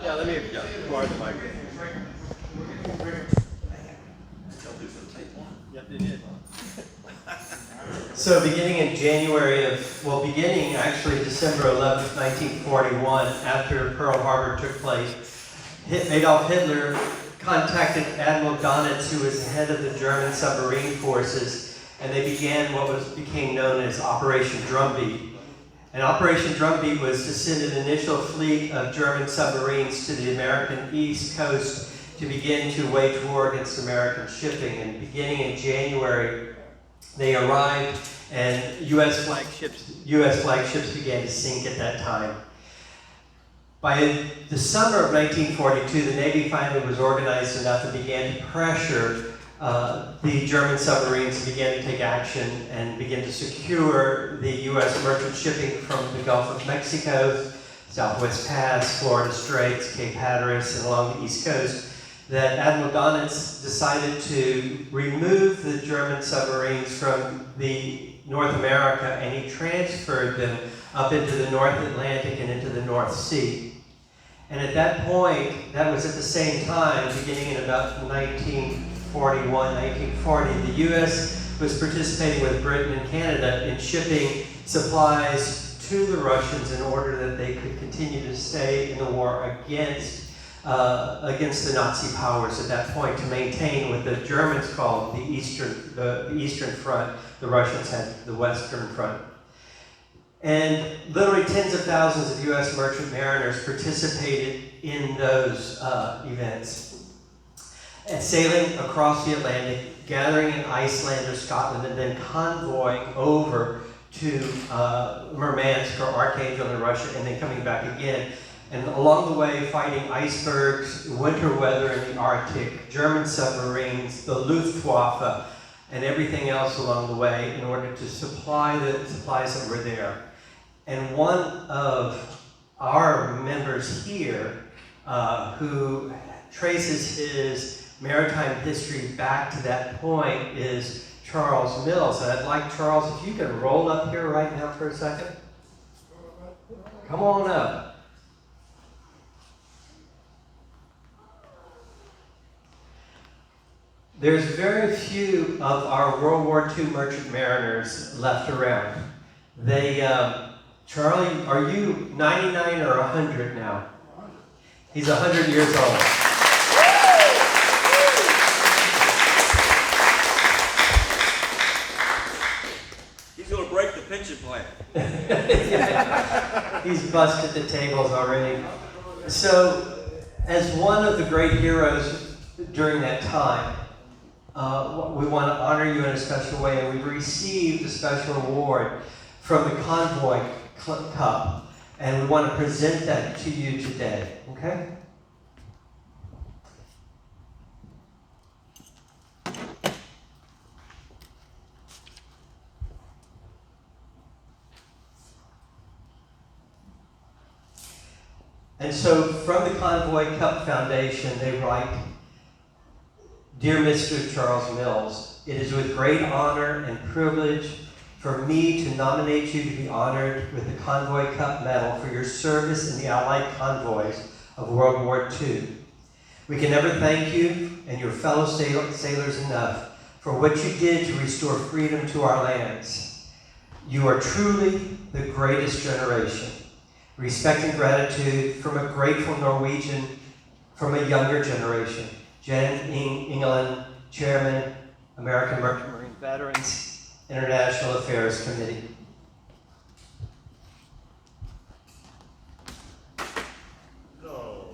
Yeah, let me guard the microphone. Yep, they did. So beginning in beginning actually December 11th, 1941, after Pearl Harbor took place, Adolf Hitler contacted Admiral Donitz, who was the head of the German submarine forces, and they began what became known as Operation Drumbeat. And Operation Drumbeat was to send an initial fleet of German submarines to the American East Coast to begin to wage war against American shipping. And beginning in January, they arrived, and U.S. flagships began to sink at that time. By the summer of 1942, the Navy finally was organized enough and began to pressure the German submarines to begin to take action and begin to secure the U.S. merchant shipping from the Gulf of Mexico, Southwest Pass, Florida Straits, Cape Hatteras, and along the East Coast, that Admiral Donitz decided to remove the German submarines from the North America, and he transferred them up into the North Atlantic and into the North Sea. And at that point, that was at the same time, beginning in about 1941, 1940, the U.S. was participating with Britain and Canada in shipping supplies to the Russians in order that they could continue to stay in the war against the Nazi powers at that point, to maintain what the Germans called the Eastern Front. The Russians had the Western Front. And literally tens of thousands of U.S. merchant mariners participated in those events. And sailing across the Atlantic, gathering in Iceland or Scotland, and then convoying over to Murmansk or Archangel in Russia, and then coming back again. And along the way, fighting icebergs, winter weather in the Arctic, German submarines, the Luftwaffe, and everything else along the way in order to supply the supplies that were there. And one of our members here, who traces his maritime history back to that point, is Charles Mills. And I'd like, Charles, if you can roll up here right now for a second. Come on up. There's very few of our World War II merchant mariners left around. Charlie, are you 99 or 100 now? He's 100 years old. He's going to break the pension plan. Yeah. He's busted the tables already. So, as one of the great heroes during that time, we want to honor you in a special way, and we've received a special award from the Convoy Cup, and we want to present that to you today, okay? And so from the Convoy Cup Foundation, they write, "Dear Mr. Charles Mills, it is with great honor and privilege for me to nominate you to be honored with the Convoy Cup Medal for your service in the Allied convoys of World War II. We can never thank you and your fellow sailors enough for what you did to restore freedom to our lands. You are truly the greatest generation. Respect and gratitude from a grateful Norwegian from a younger generation. Jen England, Chairman, American Merchant Marine Veterans International Affairs Committee."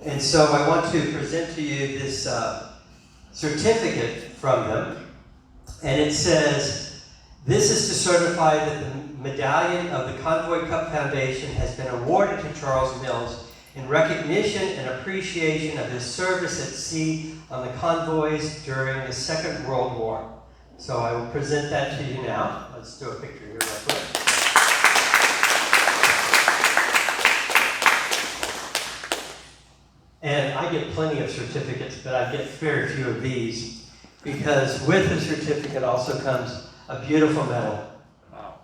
And so I want to present to you this certificate from them. And it says, "This is to certify that the medallion of the Convoy Cup Foundation has been awarded to Charles Mills in recognition and appreciation of his service at sea on the convoys during the Second World War." So I will present that to you now. Let's do a picture here real quick. And I get plenty of certificates, but I get very few of these, because with the certificate also comes a beautiful medal. Wow.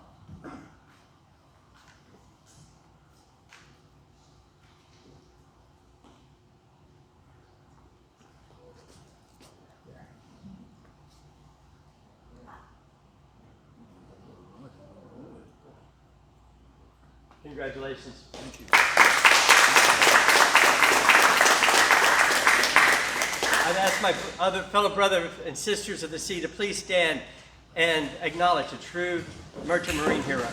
Congratulations. Thank you. I'd ask my other fellow brothers and sisters of the sea to please stand and acknowledge a true merchant marine hero.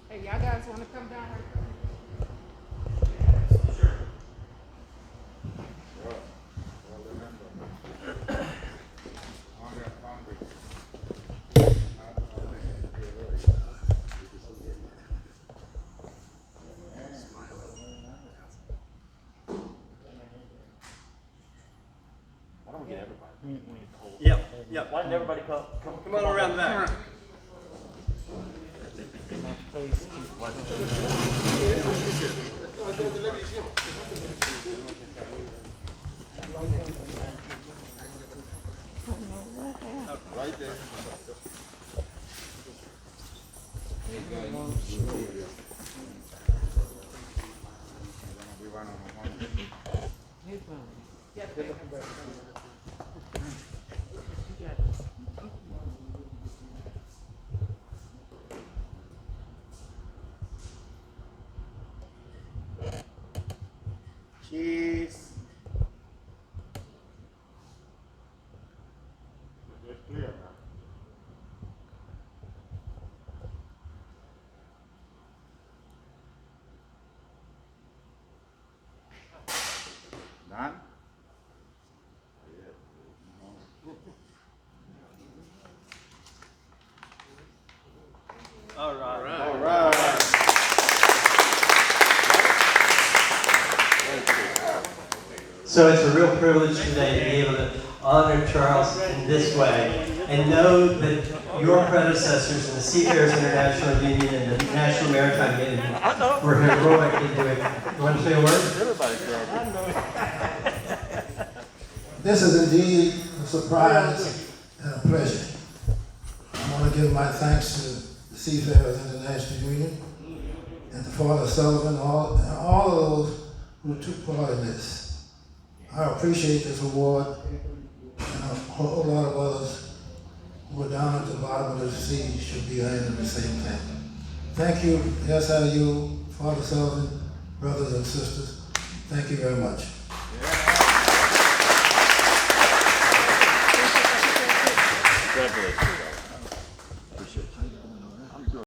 Hey, y'all guys want to come down right quick? Yep. Why didn't everybody come? Come on around the back. Right there. Cheese. Done? All right. All right. So it's a real privilege today to be able to honor Charles in this way and know that your predecessors in the Seafarers International Union and the National Maritime Union were heroic in doing it. You want to say a word? Everybody's trouble. This is indeed a surprise and a pleasure. I want to give my thanks to the Seafarers International Union and to Father Sullivan and all of those who took part in this. I appreciate this award and a whole lot of others who are down at the bottom of the sea should be earning the same thing. Thank you, SIU, Father Sullivan, brothers and sisters. Thank you very much. Congratulations.